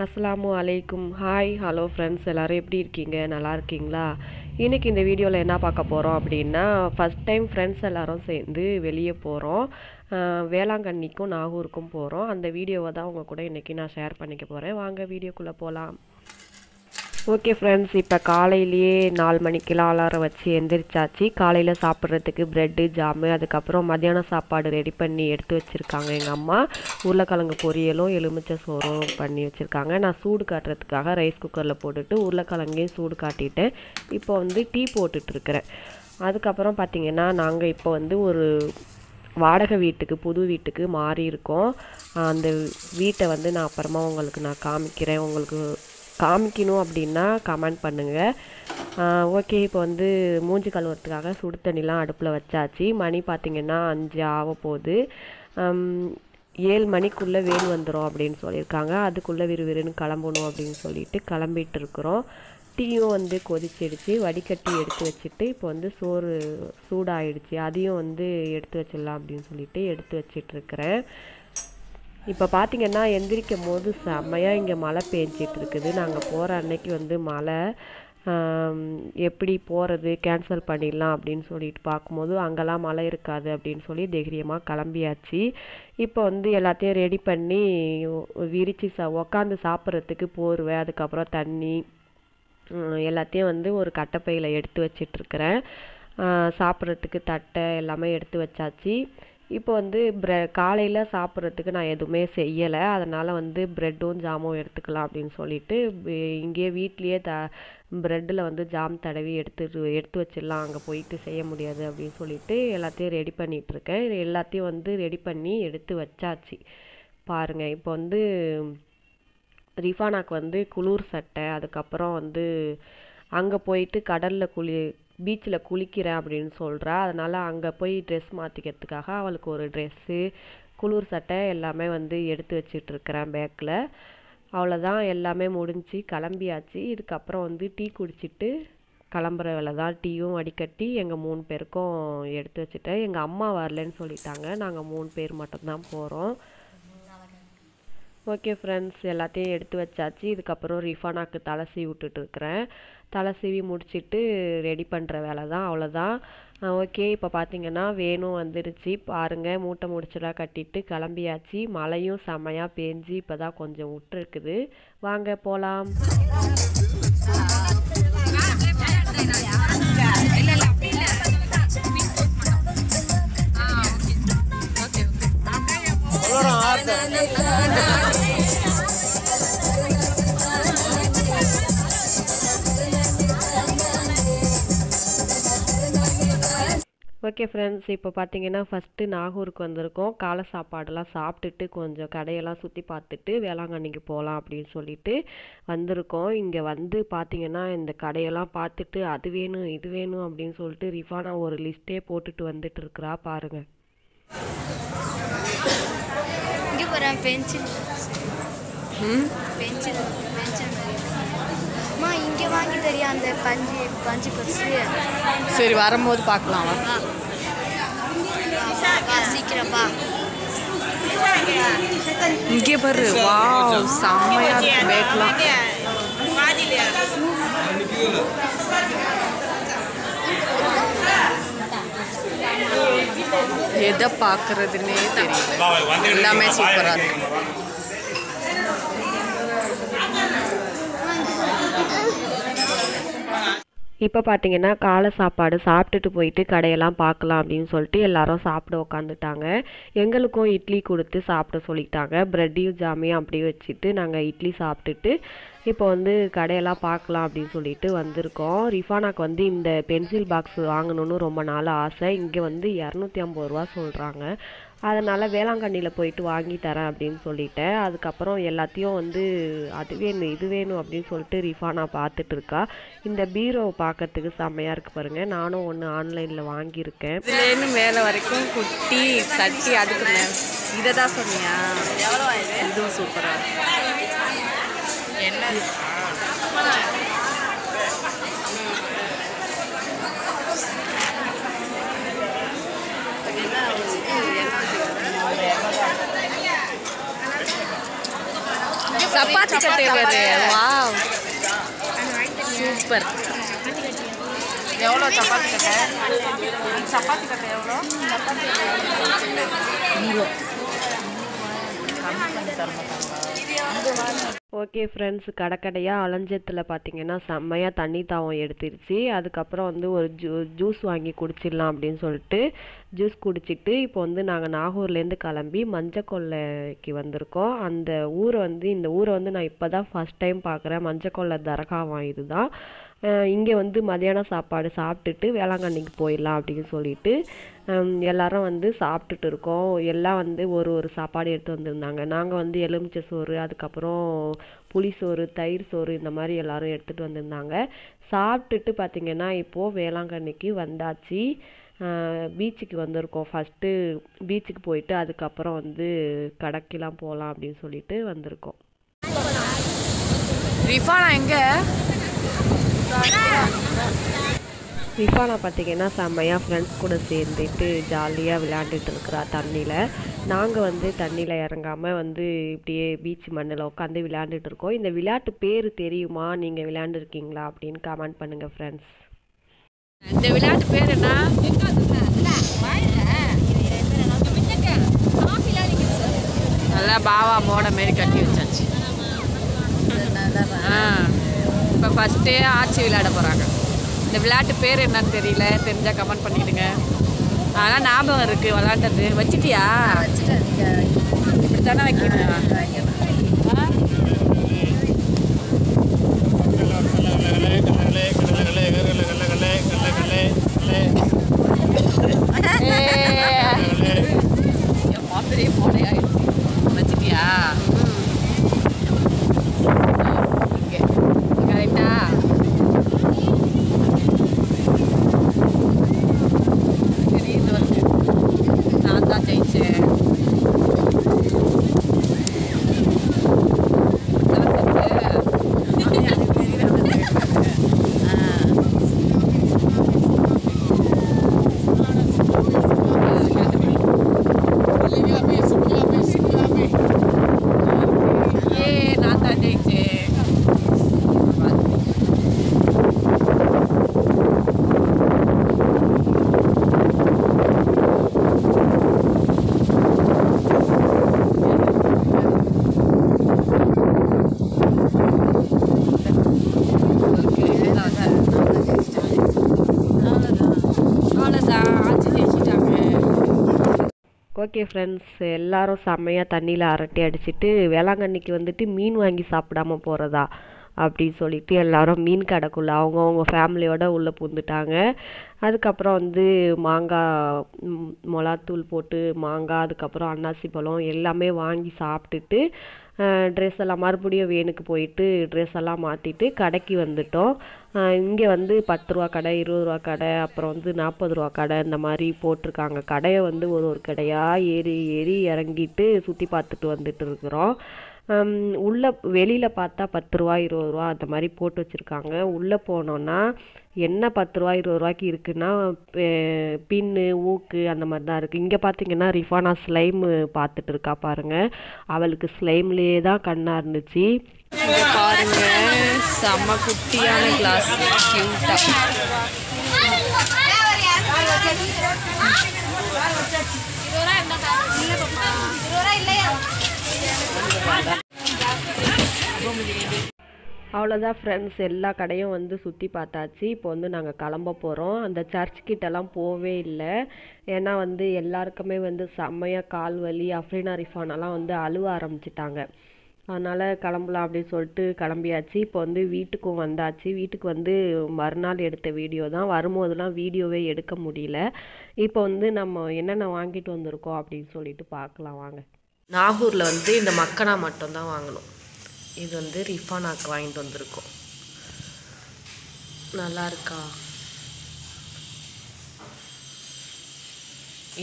அஸ்ஸலாமு அலைக்கும். Hi hello friends, எல்லோரும் எப்படி இருக்கீங்க? நல்லா இருக்கீங்களா? இன்றைக்கி இந்த வீடியோவில் என்ன பார்க்க போகிறோம் அப்படின்னா, ஃபஸ்ட் டைம் ஃப்ரெண்ட்ஸ் எல்லோரும் சேர்ந்து வெளியே போகிறோம். வேளாங்கண்ணிக்கும் நாகூருக்கும் போகிறோம். அந்த வீடியோவை தான் உங்கள் கூட இன்றைக்கி நான் ஷேர் பண்ணிக்க போகிறேன். வாங்க வீடியோக்குள்ளே போகலாம். ஓகே ஃப்ரெண்ட்ஸ், இப்போ காலையிலேயே 4 மணிக்கெலாம் அலாரம் வச்சு எந்திரிச்சாச்சு. காலையில் சாப்பிட்றதுக்கு ப்ரெட்டு ஜாமு, அதுக்கப்புறம் மத்தியானம் சாப்பாடு ரெடி பண்ணி எடுத்து வச்சுருக்காங்க எங்கள் அம்மா. உருளைக்கிழங்கு பொரியலும் எலுமிச்சை சோறும் பண்ணி வச்சுருக்காங்க. நான் சூடு காட்டுறதுக்காக ரைஸ் குக்கரில் போட்டுட்டு உருளைக்கிழங்கையும் சூடு காட்டிட்டேன். இப்போ வந்து டீ போட்டுட்ருக்கிறேன். அதுக்கப்புறம் பார்த்திங்கன்னா நாங்கள் இப்போ வந்து ஒரு வாடகை வீட்டுக்கு, புது வீட்டுக்கு மாறி இருக்கோம். அந்த வீட்டை வந்து நான் அப்புறமா உங்களுக்கு நான் காமிக்கிறேன். உங்களுக்கு காமிக்கணும் அப்படின்னா கமெண்ட் பண்ணுங்கள். ஓகே, இப்போ வந்து மூஞ்சி கழுவுறதுக்காக சுடு தண்ணிலாம் அடுப்பில் வச்சாச்சு. மணி பார்த்திங்கன்னா 5 ஆக போகுது. 7 மணிக்குள்ளே வெயில் வந்துடும் அப்படின்னு சொல்லியிருக்காங்க. அதுக்குள்ளே விறுவிறுன்னு கிளம்பணும் அப்படின்னு சொல்லிட்டு கிளம்பிட்டு இருக்கிறோம். டீயும் வந்து கொதிச்சிடுச்சு, வடிகட்டி எடுத்து வச்சுட்டு இப்போ வந்து சோறு சூடாகிடுச்சு, அதையும் வந்து எடுத்து வச்சிடலாம் அப்படின்னு சொல்லிட்டு எடுத்து வச்சிட்ருக்கிறேன். இப்போ பார்த்திங்கன்னா எந்திரிக்கும் போது செம்மையாக இங்கே மழை பெஞ்சிட்டு இருக்குது. நாங்கள் போகிற அன்னைக்கு வந்து மழை. எப்படி போகிறது, கேன்சல் பண்ணிடலாம் அப்படின்னு சொல்லிட்டு பார்க்கும்போது அங்கெல்லாம் மழை இருக்காது அப்படின்னு சொல்லி தைரியமாக கிளம்பியாச்சு. இப்போ வந்து எல்லாத்தையும் ரெடி பண்ணி விரித்து உக்காந்து சாப்பிட்றதுக்கு போர்வை, அதுக்கப்புறம் தண்ணி எல்லாத்தையும் வந்து ஒரு கட்டைப்பையில் எடுத்து வச்சிட்ருக்கிறேன். சாப்பிட்றதுக்கு தட்டை எல்லாமே எடுத்து வச்சாச்சு. இப்போ வந்து காலையில் சாப்பிட்றதுக்கு நான் எதுவுமே செய்யலை. அதனால் வந்து ப்ரெட்டும் ஜாமும் எடுத்துக்கலாம் அப்படின்னு சொல்லிட்டு இங்கேயே வீட்லேயே ப்ரெட்டில் வந்து ஜாம் தடவி எடுத்து வச்சிடலாம், அங்கே போயிட்டு செய்ய முடியாது அப்படின்னு சொல்லிட்டு எல்லாத்தையும் ரெடி பண்ணிகிட்ருக்கேன். எல்லாத்தையும் வந்து ரெடி பண்ணி எடுத்து வச்சாச்சு. பாருங்கள், இப்போ வந்து ரிஃபானாக்கு வந்து குளிர் சட்டை, அதுக்கப்புறம் வந்து அங்கே போயிட்டு பீச்சில் குளிக்கிறேன் அப்படின்னு சொல்கிறா. அதனால் அங்கே போய் ட்ரெஸ் மாற்றிக்கிறதுக்காக அவளுக்கு ஒரு ட்ரெஸ்ஸு, குளிர் சட்டை எல்லாமே வந்து எடுத்து வச்சிட்ருக்கிறேன் பேக்கில். அவ்வளோதான், எல்லாமே முடிஞ்சு கிளம்பியாச்சு. இதுக்கப்புறம் வந்து டீ குடிச்சிட்டு கிளம்புற வேலை தான். டீயும் வடிகட்டி எங்கள் 3 பேருக்கும் எடுத்து வச்சுட்டேன். எங்கள் அம்மா வரலன்னு சொல்லிட்டாங்க. நாங்கள் 3 பேர் மட்டும்தான் போகிறோம். ஓகே ஃப்ரெண்ட்ஸ், எல்லாத்தையும் எடுத்து வச்சாச்சு. இதுக்கப்புறம் ரிஃபானாக்கு தலை சீவி விட்டுட்ருக்கிறேன். தலை சீவி முடிச்சுட்டு ரெடி பண்ணுற வேலை தான், அவ்வளோதான். ஓகே, இப்போ பார்த்திங்கன்னா வேணும் வந்துடுச்சு. பாருங்கள், மூட்டை முடிச்செல்லாம் கட்டிட்டு கிளம்பியாச்சு. மழையும் செம்மையாக பேஞ்சு இப்போ தான் கொஞ்சம் விட்டுருக்குது. வாங்க போகலாம். ஓகே ஃப்ரெண்ட்ஸ், இப்போ பார்த்தீங்கன்னா ஃபஸ்ட்டு நாகூருக்கு வந்திருக்கோம். காலை சாப்பாடெல்லாம் சாப்பிட்டுட்டு கொஞ்சம் கடையெல்லாம் சுற்றி பார்த்துட்டு வேளாங்கண்ணிக்கு போகலாம் அப்படின்னு சொல்லிட்டு வந்திருக்கோம். இங்கே வந்து பார்த்திங்கன்னா இந்த கடையெல்லாம் பார்த்துட்டு அது வேணும் இது வேணும் அப்படின்னு சொல்லிட்டு ரிஃபானா ஒரு லிஸ்ட்டே போட்டுட்டு வந்துட்டு இருக்கிறா. பாருங்கள். இங்கே வாங்கி தெரியா அந்த பஞ்சு பர்ஸு. சரி, வரும்போது பார்க்கலாம். சீக்கிரப்பா. இங்கே பாரு, வாவ், செம்மையா இருக்கு பேக்லாம். எதை பார்க்கறதுன்னே தெரியல, எல்லாமே சூப்பராக இருக்கு. இப்போ பார்த்தீங்கன்னா காலை சாப்பாடு சாப்பிட்டுட்டு போயிட்டு கடையெல்லாம் பார்க்கலாம் அப்படின்னு சொல்லிட்டு எல்லாரும் சாப்பிட உக்காந்துட்டாங்க. எங்களுக்கும் இட்லி கொடுத்து சாப்பிட சொல்லிட்டாங்க. ப்ரெட்டையும் ஜாமையும் அப்படியே வச்சுட்டு நாங்கள் இட்லி சாப்பிட்டுட்டு இப்போ வந்து கடையெல்லாம் பார்க்கலாம் அப்படின்னு சொல்லிட்டு வந்திருக்கோம். ரிஃபானாக்கு வந்து இந்த பென்சில் பாக்ஸ் வாங்கணுன்னு ரொம்ப நாள் ஆசை. இங்கே வந்து 250 ரூபா சொல்கிறாங்க. அதனால் வேளாங்கண்ணியில் போயிட்டு வாங்கி தரேன் அப்படின்னு சொல்லிட்டேன். அதுக்கப்புறம் எல்லாத்தையும் வந்து அது வேணும் இது வேணும் அப்படின்னு சொல்லிட்டு ரிஃபானா பார்த்துட்டு இருக்கா. இந்த பீரோவை பார்க்கறதுக்கு செம்மையாக இருக்குது பாருங்கள். நானும் ஒன்று ஆன்லைனில் வாங்கியிருக்கேன். இதுலேருந்து மேலே வரைக்கும் குட்டி சட்டி, அதுக்கு மேலே இதை தான் சொன்னியா? எவ்வளோ? இதுவும் சூப்பராக இருக்கு. என்ன சப்பாத்தி கட்டை வேறு. Wow super. எவ்வளோ சப்பாத்தி கட்டை? சப்பாத்தி கட்டை எவ்வளோ? ஓகே ஃப்ரெண்ட்ஸ், கடைக்கடையாக அலைஞ்சத்தில் பார்த்தீங்கன்னா செம்மையாக தண்ணி தாவம் எடுத்துருச்சு. அதுக்கப்புறம் வந்து ஒரு ஜூஸ் வாங்கி குடிச்சிடலாம் அப்படின்னு சொல்லிட்டு ஜூஸ் குடிச்சிட்டு இப்போ வந்து நாங்கள் நாகூர்லேருந்து கிளம்பி மஞ்சக்கொல்லைக்கு வந்திருக்கோம். இந்த ஊரை வந்து நான் இப்போ தான் ஃபஸ்ட் டைம் பார்க்குறேன். மஞ்சக்கொல்லை தர்காவாம் இதுதான். இங்கே வந்து மதியான சாப்பாடு சாப்பிட்டுட்டு வேளாங்கண்ணிக்கு போயிடலாம் அப்படின்னு சொல்லிட்டு எல்லாரும் வந்து சாப்பிட்டுட்டு இருக்கோம். எல்லாம் வந்து ஒரு சாப்பாடு எடுத்து வந்திருந்தாங்க. நாங்கள் வந்து எலுமிச்சை சோறு, அதுக்கப்புறம் புளி சோறு, தயிர் சோறு இந்த மாதிரி எல்லாரும் எடுத்துகிட்டு வந்திருந்தாங்க. சாப்பிட்டுட்டு பார்த்திங்கன்னா இப்போது வேளாங்கண்ணிக்கு வந்தாச்சு. பீச்சுக்கு வந்திருக்கோம். ஃபஸ்ட்டு பீச்சுக்கு போயிட்டு அதுக்கப்புறம் வந்து கடைக்கெல்லாம் போகலாம் அப்படின்னு சொல்லிட்டு வந்திருக்கோம். ரிஃபானா எங்கே? ரிஃபானா பார்த்தீங்கன்னா செம்மையாக ஃப்ரெண்ட்ஸ் கூட சேர்ந்துட்டு ஜாலியாக விளையாண்டுட்டு இருக்கிறா தண்ணியில். நாங்கள் வந்து தண்ணியில் இறங்காமல் வந்து இப்படியே பீச் மண்ணில் உட்காந்து விளையாண்டுட்டு இருக்கோம். இந்த விளையாட்டு பேர் தெரியுமா? நீங்கள் விளையாண்டுருக்கீங்களா அப்படின்னு கமெண்ட் பண்ணுங்கள் ஃப்ரெண்ட்ஸ். இந்த விளையாட்டு பேர் என்ன? நல்லா பாவா மோட மாரி கட்டி வச்சாச்சு. இப்போ ஃபஸ்ட்டே ஆட்சி விளையாட போகிறாங்க. இந்த விளையாட்டு பேர் என்னன்னு தெரியல, தெரிஞ்சால் கமெண்ட் பண்ணிவிடுங்க. ஆனால் ஞாபகம் இருக்குது விளையாண்டது. வச்சிட்டியா? இப்படி தானே வைக்கணும். பெரிய போடையாயிடுச்சு. வச்சிட்டியா? கரெக்டா? தெரியுது வந்து நான் தான் ஜெயிச்சேன். ஓகே ஃப்ரெண்ட்ஸ், எல்லாரும் செம்மையாக தண்ணியில் அரட்டை அடிச்சுட்டு வேளாங்கண்ணிக்கு வந்துட்டு மீன் வாங்கி சாப்பிடாம போகிறதா அப்படின்னு சொல்லிட்டு எல்லாரும் மீன் கடைக்குள்ளே அவங்கவுங்க ஃபேமிலியோடு உள்ளே பூந்துட்டாங்க. அதுக்கப்புறம் வந்து மாங்காய், மிளகாத்தூள் போட்டு மாங்காய், அதுக்கப்புறம் அன்னாசி பழம் எல்லாமே வாங்கி சாப்பிட்டுட்டு ட்ரெஸ் எல்லாம் மறுபடியும் வேனுக்கு போயிட்டு ட்ரெஸ் எல்லாம் மாற்றிட்டு கடைக்கு வந்துட்டோம். இங்கே வந்து 10 ரூபா கடை, 20 ரூபா கடை, அப்புறம் வந்து 40 ரூபா கடை இந்த மாதிரி போட்டிருக்காங்க. கடையை வந்து ஒரு கடையாக ஏறி ஏறி இறங்கிட்டு சுற்றி பார்த்துட்டு வந்துட்டு இருக்கிறோம். உள்ளே வெளியில் பார்த்தா 10 ரூபா 20 ரூபா அந்த மாதிரி போட்டு வச்சுருக்காங்க. உள்ளே போனோன்னா என்ன 10 ரூபா 20 ரூபாய்க்கு இருக்குன்னா பின்னு, ஊக்கு அந்த மாதிரி தான் இருக்குது. இங்கே பார்த்தீங்கன்னா ரிஃபானா ஸ்லைம் பார்த்துட்டு இருக்கா பாருங்கள். அவளுக்கு ஸ்லைம்லேயே தான் கண்ணாக இருந்துச்சு. பாருங்க, செம்ம குட்டியான கிளாஸ் கியூட்டா. அவ்வளோதான் ஃப்ரெண்ட்ஸ், எல்லா கடையும் வந்து சுற்றி பார்த்தாச்சு. இப்போ வந்து நாங்கள் கிளம்ப போகிறோம். அந்த சர்ச்கிட்டலாம் போவே இல்லை. ஏன்னா வந்து எல்லாருக்குமே வந்து செம்மையாக கால் வலி, அஃப்ரீனா ரிஃபானாலாம் வந்து அழுவ ஆரம்பிச்சிட்டாங்க. அதனால் கிளம்பலாம் அப்படின்னு சொல்லிட்டு கிளம்பியாச்சு. இப்போ வந்து வீட்டுக்கும் வந்தாச்சு. வீட்டுக்கு வந்து மறுநாள் எடுத்த வீடியோ தான். வரும்போதெல்லாம் வீடியோவே எடுக்க முடியல. இப்போ வந்து நம்ம என்னென்ன வாங்கிட்டு வந்திருக்கோம் அப்படின்னு சொல்லிட்டு பார்க்கலாம் வாங்க. நாகூரில் வந்து இந்த மக்கனா மட்டும்தான் வாங்கணும். இது வந்து ரிஃபானாக்கு வாங்கிட்டு வந்திருக்கோம். நல்லா இருக்கா?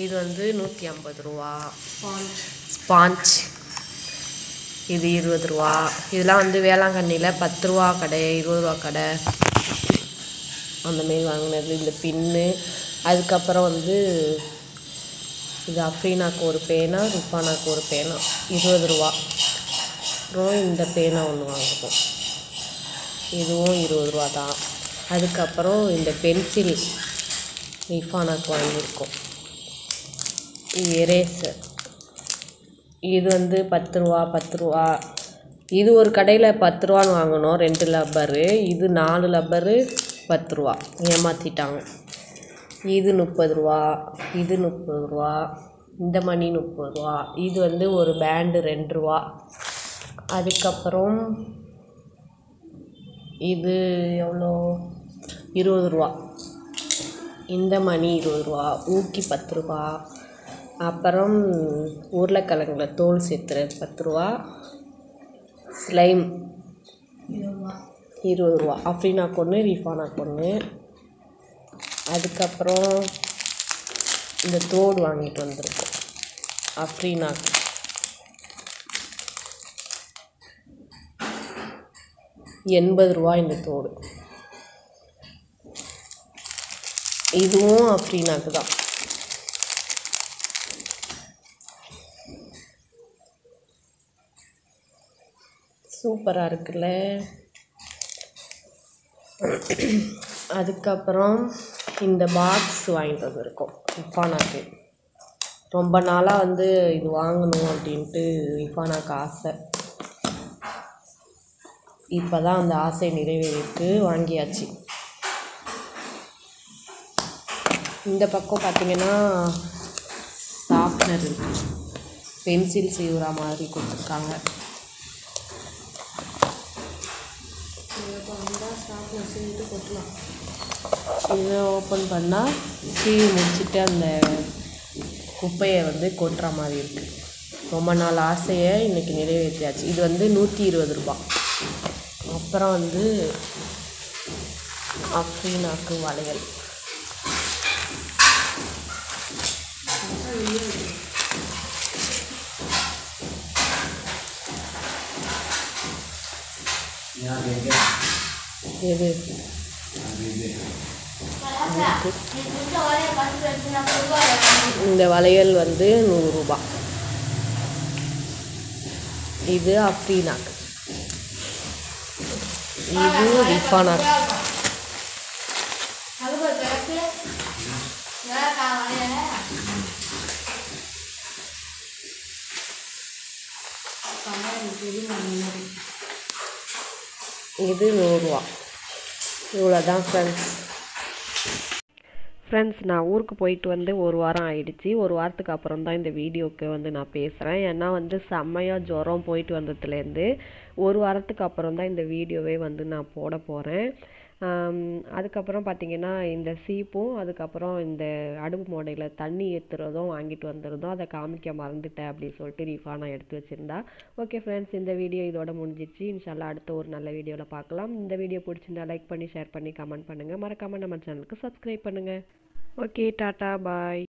இது வந்து 150 ரூபா. ஸ்பாஞ்ச் இது 20 ரூபா. இதெல்லாம் வந்து வேளாங்கண்ணியில் 10 ரூபா கடை, 20 ரூபா கடை அந்தமாரி வாங்கினது. இந்த பின்னு, அதுக்கப்புறம் வந்து இது அஃப்ரீனாக்கு ஒரு பேனா, ரிஃபானாக்கு ஒரு பேனா 20 ரூபா. அதுக்கப்புறம் இந்த பேனா ஒன்று வாங்கினோம், இதுவும் 20 ரூபா தான். அதுக்கப்புறம் இந்த பென்சில் ரிஃபானாக்கு வாங்கியிருக்கோம். எரேசர் இது வந்து 10 ரூபா 10 ரூபா. இது ஒரு கடையில் 10 ரூபான்னு வாங்கினோம், 2 லப்பரு. இது 4 லப்பரு 10 ரூபா, ஏமாற்றிட்டாங்க. இது 30 ரூபா, இது 30 ரூபா, இந்த மணி 30 ரூபா. இது வந்து ஒரு பேண்டு 2 ரூபா. அதுக்கப்புறம் இது எவ்வளோ, 20 ரூபா. இந்த மணி 20 ரூபா. ஊக்கி 10 ரூபா. அப்புறம் உருளைக்கிழங்குல தோல் சேர்த்துறது 10 ரூபா. ஸ்லைம் 20 ரூபா. அஃப்ரீனாக்கு ஒன்று, ரிஃபானாக்கு ஒன்று. அதுக்கப்புறம் இந்த தோடு வாங்கிட்டு வந்திருக்கோம் அஃப்ரீனாக்கு. ₹80 இந்த தோடு. இதுவும் அஃப்ரீனாக்கு தான். சூப்பராக இருக்குல்ல. அதுக்கப்புறம் இந்த பாக்ஸ் வாங்கிட்டு வந்திருக்கோம் ரிஃபானாக்கு. ரொம்ப நாளாக வந்து இது வாங்கணும் அப்படின்ட்டு ரிஃபானாக்கு ஆசை. இப்போ தான் அந்த ஆசை நிறைவேறிருக்கு, வாங்கியாச்சு. இந்த பக்கம் பார்த்திங்கன்னா ஷார்ப்னர் இருக்குது, பென்சில் சீவுற மாதிரி கொடுத்துருக்காங்க. இதை ஓப்பன் பண்ணால் சீவி முடிச்சுட்டு அந்த குப்பையை வந்து கொட்டுற மாதிரி இருக்குது. ரொம்ப நாள் ஆசையை இன்றைக்கி நிறைவேற்றியாச்சு. இது வந்து 120 ரூபா. அப்புறம் வந்து அஃப்ரீனாக்கு வளையல். எது இந்த வளையல் வந்து 100 ரூபா. இது அஃப்ரீனாக்கு, இது ரிஃபானாக்கு. இது 100 ரூபா. இவ்வளோதான் ஃப்ரெண்ட்ஸ். நான் ஊருக்கு போயிட்டு வந்து 1 வாரம் ஆயிடுச்சு. 1 வாரத்துக்கு அப்புறம் தான் இந்த வீடியோவுக்கு வந்து நான் பேசுகிறேன். ஏன்னா வந்து செம்மையாக ஜுரம் போயிட்டு வந்ததுலேருந்து 1 வாரத்துக்கு அப்புறம் தான் இந்த வீடியோவே வந்து நான் போட போகிறேன். அதுக்கப்புறம் பார்த்திங்கன்னா இந்த சீப்பும் அதுக்கப்புறம் இந்த அடுப்பு மூடையில் தண்ணி ஏற்றுறதும் வாங்கிட்டு வந்துருந்தோம். அதை காமிக்க மறந்துட்டேன் அப்படின்னு சொல்லிட்டு ரிஃபானா எடுத்து வச்சுருந்தா. ஓகே ஃப்ரெண்ட்ஸ், இந்த வீடியோ இதோட முடிஞ்சிச்சு. இன்ஷால்லா அடுத்த ஒரு நல்ல வீடியோவில் பார்க்கலாம். இந்த வீடியோ பிடிச்சிருந்தா லைக் பண்ணி ஷேர் பண்ணி கமெண்ட் பண்ணுங்கள். மறக்காமல் நம்ம சேனலுக்கு சப்ஸ்கிரைப் பண்ணுங்கள். ஓகே, டாட்டா, பாய்.